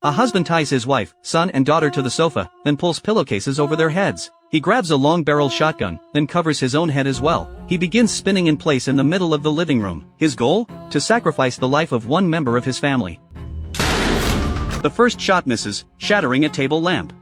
A husband ties his wife, son and daughter to the sofa, then pulls pillowcases over their heads. He grabs a long-barreled shotgun, then covers his own head as well. He begins spinning in place in the middle of the living room. His goal? To sacrifice the life of one member of his family. The first shot misses, shattering a table lamp.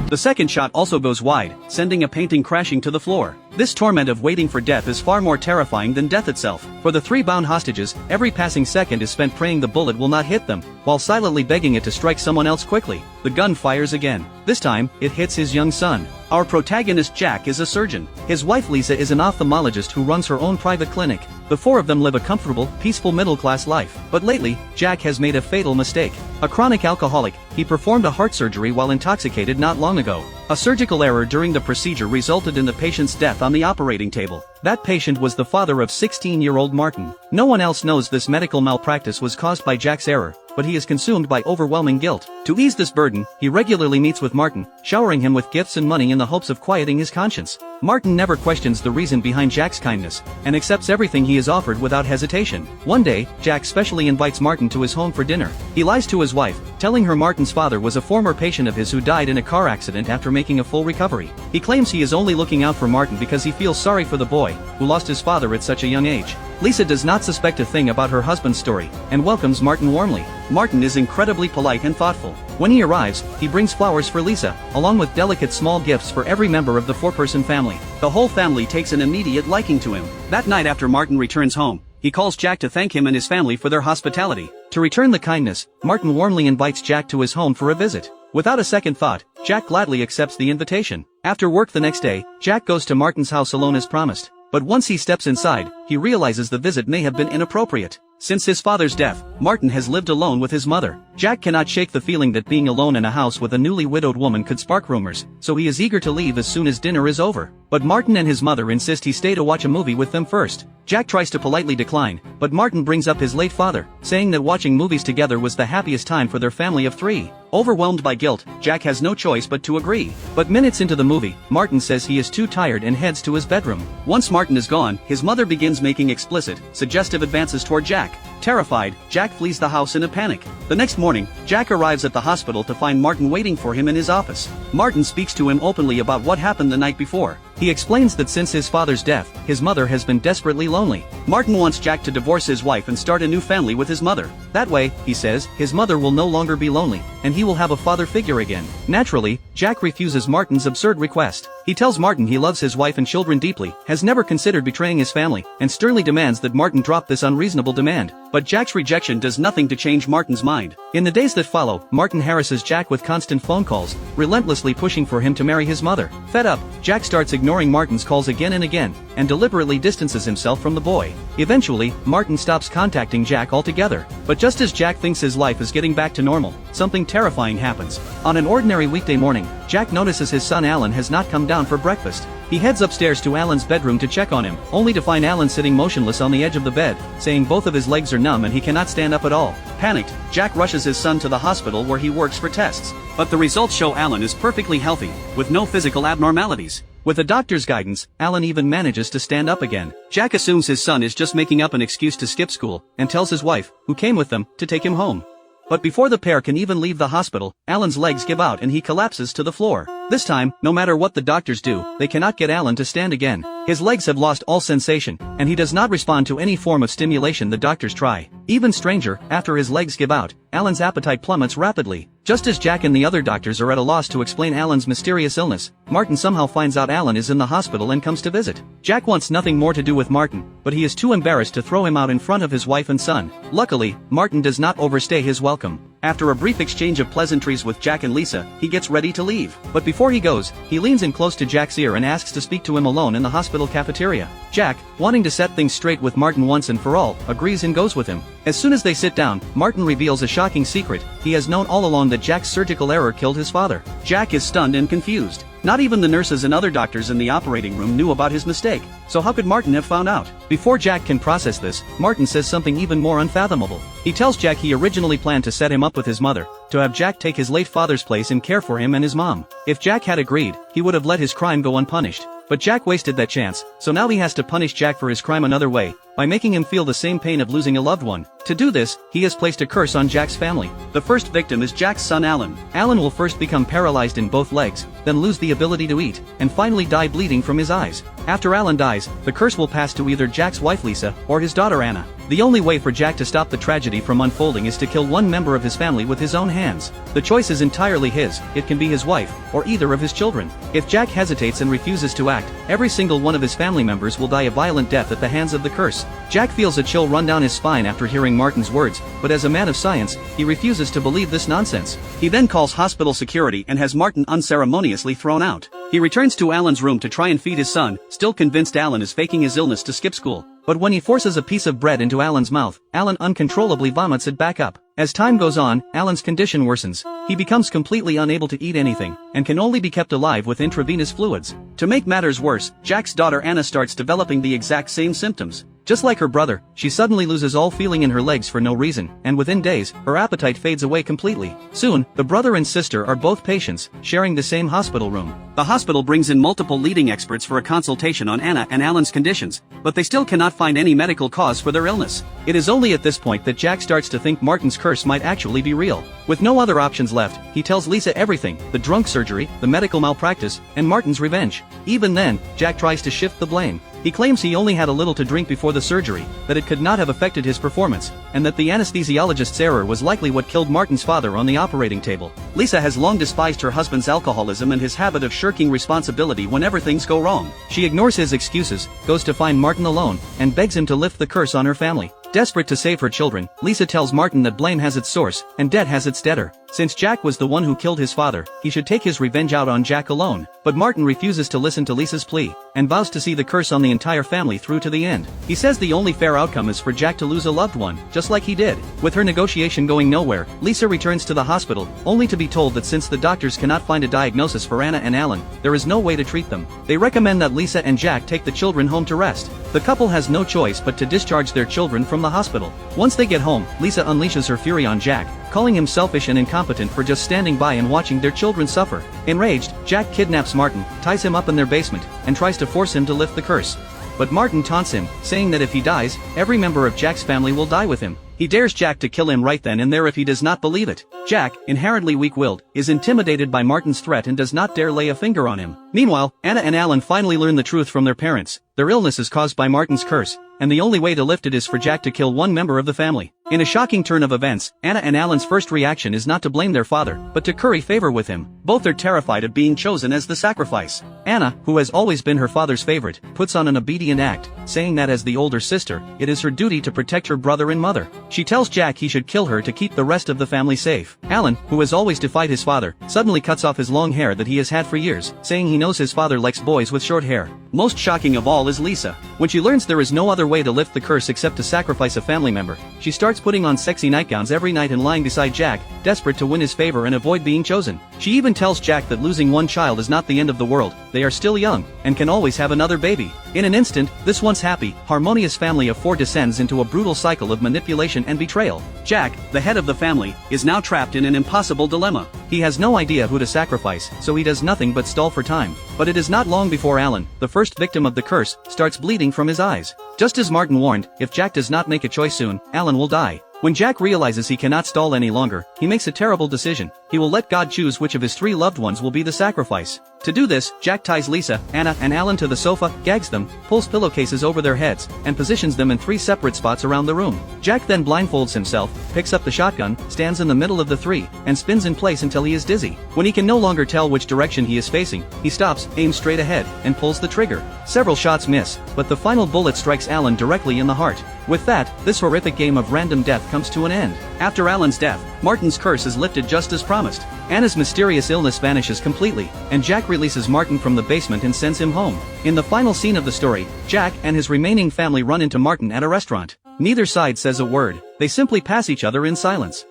The second shot also goes wide, sending a painting crashing to the floor. This torment of waiting for death is far more terrifying than death itself. For the 3 bound hostages, every passing second is spent praying the bullet will not hit them, while silently begging it to strike someone else quickly. The gun fires again. This time, it hits his young son. Our protagonist Jack is a surgeon. His wife Lisa is an ophthalmologist who runs her own private clinic. The 4 of them live a comfortable, peaceful middle-class life. But lately, Jack has made a fatal mistake. A chronic alcoholic, he performed a heart surgery while intoxicated not long ago. A surgical error during the procedure resulted in the patient's death on the operating table. That patient was the father of 16-year-old Martin. No one else knows this medical malpractice was caused by Jack's error, but he is consumed by overwhelming guilt. To ease this burden, he regularly meets with Martin, showering him with gifts and money in the hopes of quieting his conscience. Martin never questions the reason behind Jack's kindness, and accepts everything he is offered without hesitation. One day, Jack specially invites Martin to his home for dinner. He lies to his wife, telling her Martin's father was a former patient of his who died in a car accident after making a full recovery. He claims he is only looking out for Martin because he feels sorry for the boy, who lost his father at such a young age. Lisa does not suspect a thing about her husband's story, and welcomes Martin warmly. Martin is incredibly polite and thoughtful. When he arrives, he brings flowers for Lisa, along with delicate small gifts for every member of the 4-person family. The whole family takes an immediate liking to him. That night after Martin returns home, he calls Jack to thank him and his family for their hospitality. To return the kindness, Martin warmly invites Jack to his home for a visit. Without a second thought, Jack gladly accepts the invitation. After work the next day, Jack goes to Martin's house alone as promised. But once he steps inside, he realizes the visit may have been inappropriate. Since his father's death, Martin has lived alone with his mother. Jack cannot shake the feeling that being alone in a house with a newly widowed woman could spark rumors, so he is eager to leave as soon as dinner is over. But Martin and his mother insist he stay to watch a movie with them first. Jack tries to politely decline, but Martin brings up his late father, saying that watching movies together was the happiest time for their family of 3. Overwhelmed by guilt, Jack has no choice but to agree. But minutes into the movie, Martin says he is too tired and heads to his bedroom. Once Martin is gone, his mother begins making explicit, suggestive advances toward Jack. Terrified, Jack flees the house in a panic. The next morning, Jack arrives at the hospital to find Martin waiting for him in his office. Martin speaks to him openly about what happened the night before. He explains that since his father's death, his mother has been desperately lonely. Martin wants Jack to divorce his wife and start a new family with his mother. That way, he says, his mother will no longer be lonely, and he will have a father figure again. Naturally, Jack refuses Martin's absurd request. He tells Martin he loves his wife and children deeply, has never considered betraying his family, and sternly demands that Martin drop this unreasonable demand. But Jack's rejection does nothing to change Martin's mind. In the days that follow, Martin harasses Jack with constant phone calls, relentlessly pushing for him to marry his mother. Fed up, Jack starts ignoring Martin's calls again and again, and deliberately distances himself from the boy. Eventually, Martin stops contacting Jack altogether. But just as Jack thinks his life is getting back to normal, something terrifying happens. On an ordinary weekday morning, Jack notices his son Alan has not come down for breakfast. He heads upstairs to Alan's bedroom to check on him, only to find Alan sitting motionless on the edge of the bed, saying both of his legs are numb and he cannot stand up at all. Panicked, Jack rushes his son to the hospital where he works for tests. But the results show Alan is perfectly healthy, with no physical abnormalities. With the doctor's guidance, Alan even manages to stand up again. Jack assumes his son is just making up an excuse to skip school, and tells his wife, who came with them, to take him home. But before the pair can even leave the hospital, Alan's legs give out and he collapses to the floor. This time, no matter what the doctors do, they cannot get Alan to stand again. His legs have lost all sensation, and he does not respond to any form of stimulation the doctors try. Even stranger, after his legs give out, Alan's appetite plummets rapidly. Just as Jack and the other doctors are at a loss to explain Alan's mysterious illness, Martin somehow finds out Alan is in the hospital and comes to visit. Jack wants nothing more to do with Martin, but he is too embarrassed to throw him out in front of his wife and son. Luckily, Martin does not overstay his welcome. After a brief exchange of pleasantries with Jack and Lisa, he gets ready to leave. But before he goes, he leans in close to Jack's ear and asks to speak to him alone in the hospital cafeteria. Jack, wanting to set things straight with Martin once and for all, agrees and goes with him. As soon as they sit down, Martin reveals a shocking secret. He has known all along that Jack's surgical error killed his father. Jack is stunned and confused. Not even the nurses and other doctors in the operating room knew about his mistake. So how could Martin have found out? Before Jack can process this, Martin says something even more unfathomable. He tells Jack he originally planned to set him up with his mother, to have Jack take his late father's place and care for him and his mom. If Jack had agreed, he would have let his crime go unpunished. But Jack wasted that chance, so now he has to punish Jack for his crime another way, by making him feel the same pain of losing a loved one. To do this, he has placed a curse on Jack's family. The first victim is Jack's son Alan. Alan will first become paralyzed in both legs, then lose the ability to eat, and finally die bleeding from his eyes. After Alan dies, the curse will pass to either Jack's wife Lisa, or his daughter Anna. The only way for Jack to stop the tragedy from unfolding is to kill one member of his family with his own hands. The choice is entirely his. It can be his wife, or either of his children. If Jack hesitates and refuses to act, every single one of his family members will die a violent death at the hands of the curse. Jack feels a chill run down his spine after hearing Martin's words, but as a man of science, he refuses to believe this nonsense. He then calls hospital security and has Martin unceremoniously thrown out. He returns to Alan's room to try and feed his son, still convinced Alan is faking his illness to skip school. But when he forces a piece of bread into Alan's mouth, Alan uncontrollably vomits it back up. As time goes on, Alan's condition worsens. He becomes completely unable to eat anything, and can only be kept alive with intravenous fluids. To make matters worse, Jack's daughter Anna starts developing the exact same symptoms. Just like her brother, she suddenly loses all feeling in her legs for no reason, and within days, her appetite fades away completely. Soon, the brother and sister are both patients, sharing the same hospital room. The hospital brings in multiple leading experts for a consultation on Anna and Alan's conditions, but they still cannot find any medical cause for their illness. It is only at this point that Jack starts to think Martin's curse might actually be real. With no other options left, he tells Lisa everything: the drunk surgery, the medical malpractice, and Martin's revenge. Even then, Jack tries to shift the blame. He claims he only had a little to drink before the surgery, that it could not have affected his performance, and that the anesthesiologist's error was likely what killed Martin's father on the operating table. Lisa has long despised her husband's alcoholism and his habit of shirking responsibility whenever things go wrong. She ignores his excuses, goes to find Martin alone, and begs him to lift the curse on her family. Desperate to save her children, Lisa tells Martin that blame has its source, and debt has its debtor. Since Jack was the one who killed his father, he should take his revenge out on Jack alone. But Martin refuses to listen to Lisa's plea, and vows to see the curse on the entire family through to the end. He says the only fair outcome is for Jack to lose a loved one, just like he did. With her negotiation going nowhere, Lisa returns to the hospital, only to be told that since the doctors cannot find a diagnosis for Anna and Alan, there is no way to treat them. They recommend that Lisa and Jack take the children home to rest. The couple has no choice but to discharge their children from the hospital. Once they get home, Lisa unleashes her fury on Jack, calling him selfish and incompetent for just standing by and watching their children suffer. Enraged, Jack kidnaps Martin, ties him up in their basement, and tries to force him to lift the curse. But Martin taunts him, saying that if he dies, every member of Jack's family will die with him. He dares Jack to kill him right then and there if he does not believe it. Jack, inherently weak-willed, is intimidated by Martin's threat and does not dare lay a finger on him. Meanwhile, Anna and Alan finally learn the truth from their parents. Their illness is caused by Martin's curse, and the only way to lift it is for Jack to kill one member of the family. In a shocking turn of events, Anna and Alan's first reaction is not to blame their father, but to curry favor with him. Both are terrified of being chosen as the sacrifice. Anna, who has always been her father's favorite, puts on an obedient act, saying that as the older sister, it is her duty to protect her brother and mother. She tells Jack he should kill her to keep the rest of the family safe. Alan, who has always defied his father, suddenly cuts off his long hair that he has had for years, saying he knows his father likes boys with short hair. Most shocking of all is Lisa. When she learns there is no other way to lift the curse except to sacrifice a family member, she starts putting on sexy nightgowns every night and lying beside Jack, desperate to win his favor and avoid being chosen. She even tells Jack that losing one child is not the end of the world, they are still young, and can always have another baby. In an instant, this once happy, harmonious family of four descends into a brutal cycle of manipulation and betrayal. Jack, the head of the family, is now trapped in an impossible dilemma. He has no idea who to sacrifice, so he does nothing but stall for time. But it is not long before Alan, the first victim of the curse, starts bleeding from his eyes. Just as Martin warned, if Jack does not make a choice soon, Alan will die. When Jack realizes he cannot stall any longer, he makes a terrible decision. He will let God choose which of his three loved ones will be the sacrifice. To do this, Jack ties Lisa, Anna, and Alan to the sofa, gags them, pulls pillowcases over their heads, and positions them in three separate spots around the room. Jack then blindfolds himself, picks up the shotgun, stands in the middle of the three, and spins in place until he is dizzy. When he can no longer tell which direction he is facing, he stops, aims straight ahead, and pulls the trigger. Several shots miss, but the final bullet strikes Alan directly in the heart. With that, this horrific game of random death comes to an end. After Alan's death, Martin's curse is lifted just as promised. Anna's mysterious illness vanishes completely, and Jack releases Martin from the basement and sends him home. In the final scene of the story, Jack and his remaining family run into Martin at a restaurant. Neither side says a word, they simply pass each other in silence.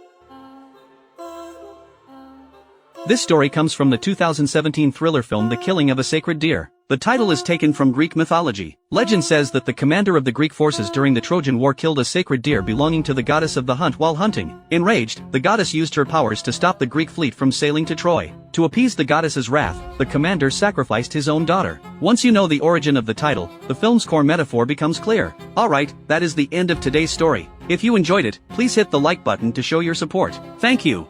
This story comes from the 2017 thriller film The Killing of a Sacred Deer. The title is taken from Greek mythology. Legend says that the commander of the Greek forces during the Trojan War killed a sacred deer belonging to the goddess of the hunt while hunting. Enraged, the goddess used her powers to stop the Greek fleet from sailing to Troy. To appease the goddess's wrath, the commander sacrificed his own daughter. Once you know the origin of the title, the film's core metaphor becomes clear. Alright, that is the end of today's story. If you enjoyed it, please hit the like button to show your support. Thank you.